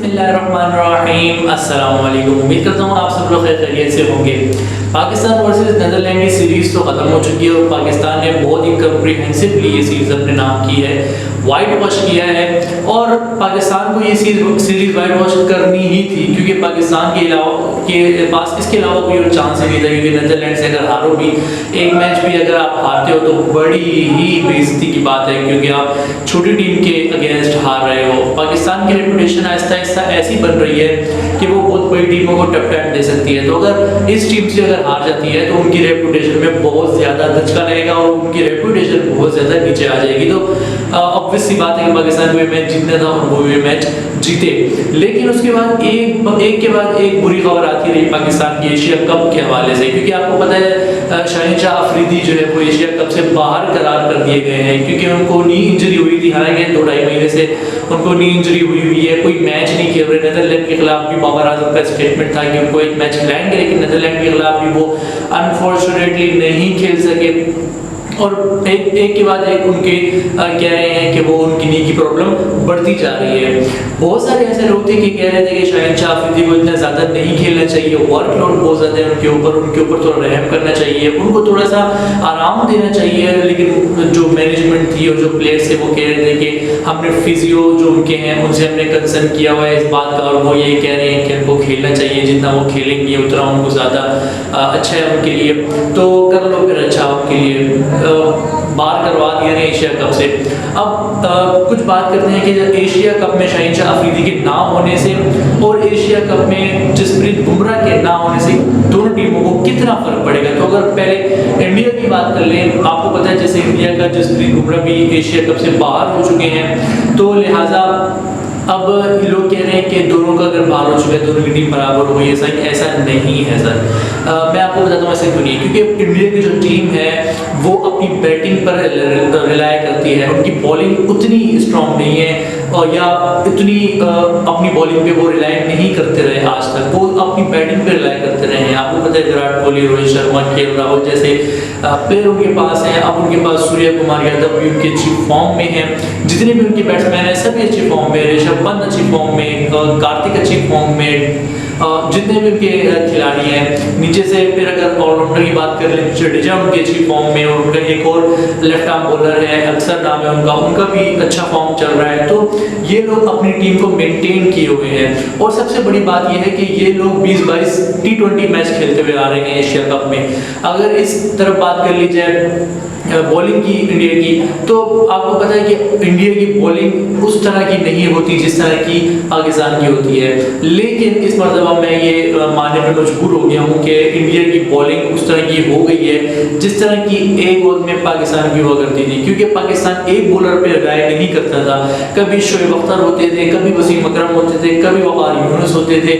بسم اللہ الرحمن الرحیم، السلام علیکم۔ امید کرتا ہوں آپ سب لوگ خیریت سے ہوں گے۔ پاکستان ورسز نیدرلینڈ کی سیریز تو ختم ہو چکی ہے اور پاکستان نے بہت ہی کمپریہنسولی یہ سیریز اپنے نام کی ہے، وائٹ واش کیا ہے، اور پاکستان کو یہ سیریز وائٹ واش کرنی ہی تھی، کیونکہ پاکستان کے پاس اس کے علاوہ کوئی اور چانس ہی نہیں تھا، کیونکہ نیدرلینڈ سے اگر ہارو بھی ایک میچ بھی اگر آپ ہارتے ہو تو بڑی ہی بے عزتی کی بات ہے، کیونکہ آپ چھوٹی ٹیم کے اگینسٹ ہار رہے ہو۔ پاکستان کی ریپوٹیشن آہستہ آہستہ ایسی بن رہی ہے کہ وہ بہت بڑی ٹیموں کو ٹف ٹائم دے سکتی ہے، تو اگر اس ٹیم سے اگر ہار جاتی ہے تو ان کی ریپوٹیشن میں بہت زیادہ دھچکا لگے گا اور ان کی ریپوٹیشن بہت زیادہ نیچے آ جائے گی۔ تو obvious سی بات ہے کہ پاکستان کو یہ میچ جیتنا تھا اور وہ یہ میچ جیتے، لیکن اس کے بعد ایک کے بعد ایک بری خبر آتی رہی پاکستان کی ایشیا کپ کے حوالے سے، کیونکہ آپ کو پتہ ہے شاہین شاہ افریدی جو ہے وہ ایشیا کپ سے باہر قرار کر دیے گئے ہیں، کیونکہ ان کو نی انجری ہوئی تھی، حالانکہ 2-2.5 مہینے سے ان کو نی انجری ہوئی ہے، کوئی میچ نہیں کھیل رہے۔ نیدرلینڈ کے خلاف بھی بابر اعظم کا اسٹیٹمنٹ تھا کہ ان کو ایک میچ کھلائیں گے، لیکن نیدرلینڈ کے خلاف بھی وہ انفارچونیٹلی نہیں کھیل سکے، اور ایک کے بعد ایک ان کے کہہ رہے ہیں کہ وہ ان کی نی کی پرابلم بڑھتی جا رہی ہے۔ بہت سارے ایسے لوگ تھے کہ کہہ رہے تھے کہ شاہین شاہ افریدی کو اتنا زیادہ نہیں کھیلنا چاہیے، ورک لوڈ بہت زیادہ ہے ان کے اوپر تھوڑا رحم کرنا چاہیے، ان کو تھوڑا سا آرام دینا چاہیے، لیکن جو مینجمنٹ تھی اور جو پلیئرس تھے وہ کہہ رہے تھے کہ ہم نے فزیو جو ان کے ہیں ان سے ہم نے کنسرن کیا ہوا ہے اس بات کا، اور وہ یہ کہہ رہے ہیں کہ ان کو کھیلنا چاہیے، جتنا وہ کھیلیں گے اتنا ان کو زیادہ اچھا ہے ان کے لیے، تو کر لو پھر اچھا ان کے لیے، باہر کروا دیا ہے ایشیا کپ سے۔ اب کچھ بات کرتے ہیں کہ ایشیا کپ میں شاہین شاہ افریدی کے نہ ہونے سے اور ایشیا کپ میں جسپریت بمراہ کے نہ ہونے سے دونوں ٹیموں کو کتنا فرق پڑے گا۔ تو اگر پہلے انڈیا کی بات کر لیں، آپ کو پتہ ہے جیسے انڈیا کا جسپریت بمراہ بھی ایشیا کپ سے باہر ہو چکے ہیں، تو لہٰذا اب لوگ کہہ رہے ہیں کہ دونوں کا اگر باہر ہو چکا ہے دونوں کی ٹیم برابر ہو گئی ہے، سر ایسا نہیں ہے سر۔ میں آپ کو بتاتا ہوں ایسا کیوں نہیں، کیونکہ انڈیا کی جو ٹیم ہے وہ اپنی بیٹنگ پر ریلائی کرتی ہے، ان کی بالنگ اتنی اسٹرانگ نہیں ہے، اور یا اتنی اپنی بالنگ پہ وہ ریلائی نہیں کرتے رہے آج تک، وہ اپنی بیٹنگ پہ ریلائی کرتے رہے ہیں۔ آپ کو پتہ ہے وراٹ کوہلی، روہت شرما، کے ایل راہل جیسے پلیئر ان کے پاس ہیں، اب ان کے پاس سوریہ کمار یادو بھی ان کے اچھی فارم میں ہیں، جتنے بھی ان کے بیٹسمین ہیں سبھی اچھی فارم میں، رشبھ پنت اچھی فارم میں، کارتک اچھی فارم میں، جتنے بھی ان کے کھلاڑی ہیں نیچے سے، پھر اگر آل راؤنڈر کی بات کر لیں جڈیجا ان کی اچھی فارم میں، اور ان کا ایک اور لیفٹ آرم بولر ہے اکثر نام ہے ان کا بھی اچھا فارم چل رہا ہے، تو یہ لوگ اپنی ٹیم کو مینٹین کیے ہوئے ہیں۔ اور سب سے بڑی بات یہ ہے کہ یہ لوگ 20-22 T20 میچ کھیلتے ہوئے آ رہے ہیں ایشیا کپ میں۔ اگر اس طرف بات کر لی جائے بولنگ کی انڈیا کی، تو آپ کو پتہ ہے کہ انڈیا کی بولنگ اس طرح کی نہیں ہوتی جس طرح کی پاکستان کی ہوتی ہے، لیکن اس مرتبہ میں یہ ماننے پہ مجبور ہو گیا ہوں کہ انڈیا کی بولنگ اس طرح کی ہو گئی ہے جس طرح کی ایک وقت میں پاکستان کی ہوا کرتی تھی، کیونکہ پاکستان ایک بولر پہ ریلائی نہیں کرتا تھا، کبھی شعیب اختر ہوتے تھے، کبھی وسیم اکرم ہوتے تھے، کبھی وقار یونس ہوتے تھے،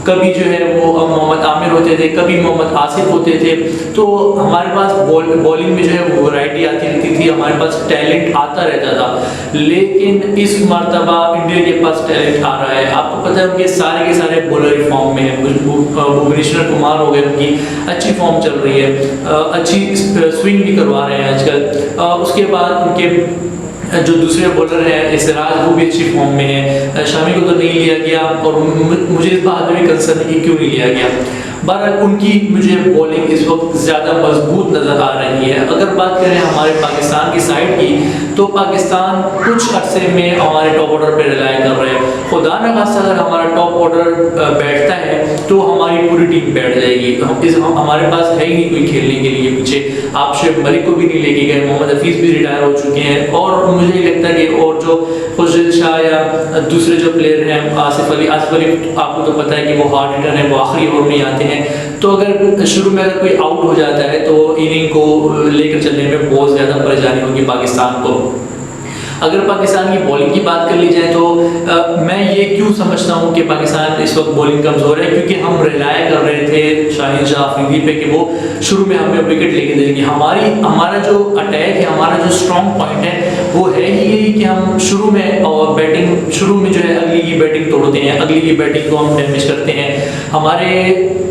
کبھی جو ہے وہ محمد عامر ہوتے تھے، کبھی محمد آصف ہوتے تھے، تو ہمارے پاس بولنگ میں جو ہے وہ ورائٹی آتی رہتی تھی، ہمارے پاس ٹیلنٹ آتا رہتا تھا، لیکن اس مرتبہ انڈیا کے پاس ٹیلنٹ آ رہا ہے۔ آپ کو پتہ ہے ان کے سارے بولر فارم میں ہیں، بھونیشور کمار ہو گئے، ان کی اچھی فارم چل رہی ہے، اچھی سوئنگ بھی کروا رہے ہیں آج کل۔ اس کے بعد ان کے جو دوسرے بولر ہیں سراج وہ بھی اچھی فارم میں ہے، شامی کو تو نہیں لیا گیا، اور مجھے اس بات میں بھی کنسرن ہے کہ کیوں نہیں لیا گیا۔ بہرحال ان کی مجھے بولنگ اس وقت زیادہ مضبوط نظر آ رہی ہے۔ اگر بات کریں ہمارے پاکستان کی سائڈ کی، تو پاکستان کچھ عرصے میں ہمارے ٹاپ آرڈر پہ ریلائی کر رہے ہیں، خدا نہ خواستہ اگر ہمارا ٹاپ آرڈر بیٹھتا ہے تو ہماری پوری ٹیم بیٹھ جائے گی، ہمارے پاس ہے ہی نہیں کوئی کھیلنے کے لیے پیچھے۔ آپ شعیب ملک کو بھی نہیں لے کے گئے، محمد حفیظ بھی ریٹائر ہو چکے ہیں، اور مجھے نہیں لگتا کہ اور جو خورشید شاہ یا دوسرے جو پلیئر ہیں آصف علی آپ کو تو پتہ ہے کہ وہ ہارڈ ہٹر ہیں، وہ آخری اوور میں آتے ہیں، تو اگر شروع میں اگر کوئی آؤٹ ہو جاتا ہے تو اننگ کو لے کر چلنے میں بہت زیادہ پریشانی ہوگی پاکستان کو۔ اگر پاکستان کی بولنگ کی بات کر لی جائے تو میں یہ کیوں سمجھتا ہوں کہ پاکستان اس وقت بولنگ کمزور ہے، کیونکہ ہم ریلائی کر رہے تھے شاہین شاہ افریدی پہ کہ وہ شروع میں ہمیں وکٹ لے کے دیں گے۔ ہمارا جو اٹیک ہے، ہمارا جو اسٹرانگ پوائنٹ ہے وہ ہے ہی یہی کہ ہم شروع میں جو ہے اگلی کی بیٹنگ توڑتے ہیں، اگلی کی بیٹنگ کو ہم ڈیمیج کرتے ہیں۔ ہمارے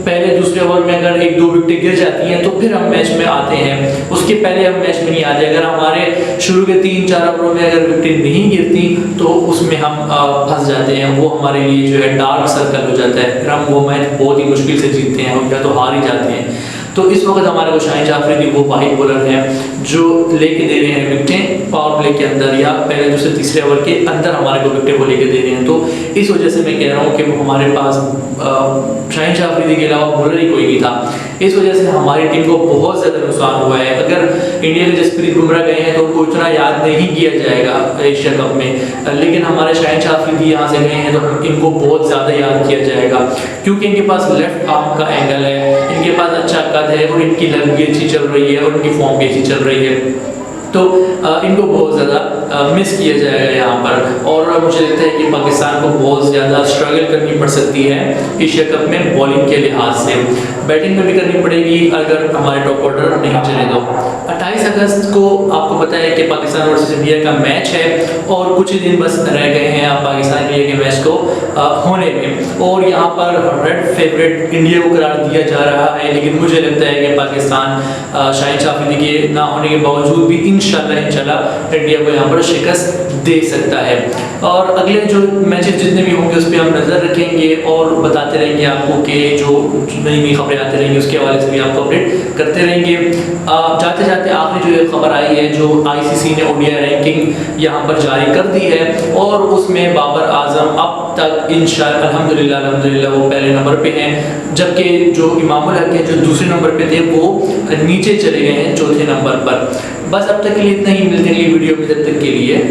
پہلے دوسرے اوور میں اگر 1-2 وکٹیں گر جاتی ہیں تو پھر ہم میچ میں آتے ہیں، اس کے پہلے ہم میچ میں نہیں آتے۔ اگر ہمارے شروع کے 3-4 اووروں میں اگر وکٹیں نہیں گرتی تو اس میں ہم پھنس جاتے ہیں، وہ ہمارے لیے جو ہے ڈارک سرکل ہو جاتا ہے، پھر ہم وہ میچ بہت ہی مشکل سے جیتتے ہیں یا تو ہار ہی جاتے ہیں۔ تو اس وقت ہمارے کو شاہین جعفری وہ واحد بولر ہیں جو لے کے دے رہے ہیں وکٹیں پاور پلے کے اندر یا پہلے دوسرے تیسرے اوور کے اندر ہمارے کو وکٹیں وہ لے کے دے رہے ہیں۔ تو اس وجہ سے میں کہہ رہا ہوں کہ وہ ہمارے پاس شاہین جعفری کے علاوہ بولر ہی کوئی نہیں تھا، اس وجہ سے ہماری ٹیم کو بہت زیادہ نقصان ہوا ہے۔ اگر انڈیا کے جسپریت بمراہ گئے ہیں تو ان کو اتنا یاد نہیں کیا جائے گا ایشیا کپ میں، لیکن ہمارے شاہین جعفری یہاں سے گئے ہیں تو ان کو بہت زیادہ یاد کیا جائے گا، کیونکہ ان کے پاس لیفٹ آرم کا اینگل ہے، ان کے پاس اچھا قد ہے اور ان کی لگ بھی اچھی چل رہی ہے اور ان کی فارم بھی اچھی چل رہی ہے، تو ان کو بہت زیادہ مس کیا جائے گا یہاں پر۔ اور مجھے لگتا ہے کہ پاکستان کو بہت زیادہ اسٹرگل کرنی پڑ سکتی ہے ایشیا کپ میں بالنگ کے لحاظ سے، بیٹنگ میں بھی کرنی پڑے گی اگر ہمارے ٹاپ آرڈر نہیں چلے تو۔ 28 اگست کو آپ کو پتہ ہے کہ پاکستان ورسز انڈیا کا میچ ہے اور کچھ ہی دن بس رہ گئے ہیں اب پاکستان انڈیا کے میچ کو ہونے میں، اور یہاں پر ریڈ فیوریٹ انڈیا کو قرار دیا جا رہا ہے، لیکن مجھے لگتا ہے کہ پاکستان شاہین جعفری کے نہ ہونے کے باوجود بھی انشاءاللہ انڈیا کو یہاں پر شکست دے سکتا ہے۔ اور اگلے جو میچز جتنے بھی ہوں گے اس پہ ہم نظر رکھیں گے اور بتاتے رہیں گے آپ کو کہ جو نئی نئی خبریں آتی رہیں گی اس کے حوالے سے بھی آپ کو اپڈیٹ کرتے رہیں گے۔ جاتے جاتے آخری جو خبر آئی ہے، جو ICC نے ODI رینکنگ یہاں پر جاری کر دی ہے اور اس میں بابر اعظم اب تک الحمدللہ وہ پہلے نمبر پہ ہیں، جبکہ جو امام الحق ہیں جو دوسرے نمبر پہ تھے وہ نیچے چلے گئے ہیں چوتھے نمبر پر۔ بس اب تک کے لیے اتنا ہی، ملتے ہیں اگلی ویڈیو میں، تب تک کے لیے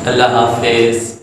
اللہ حافظ۔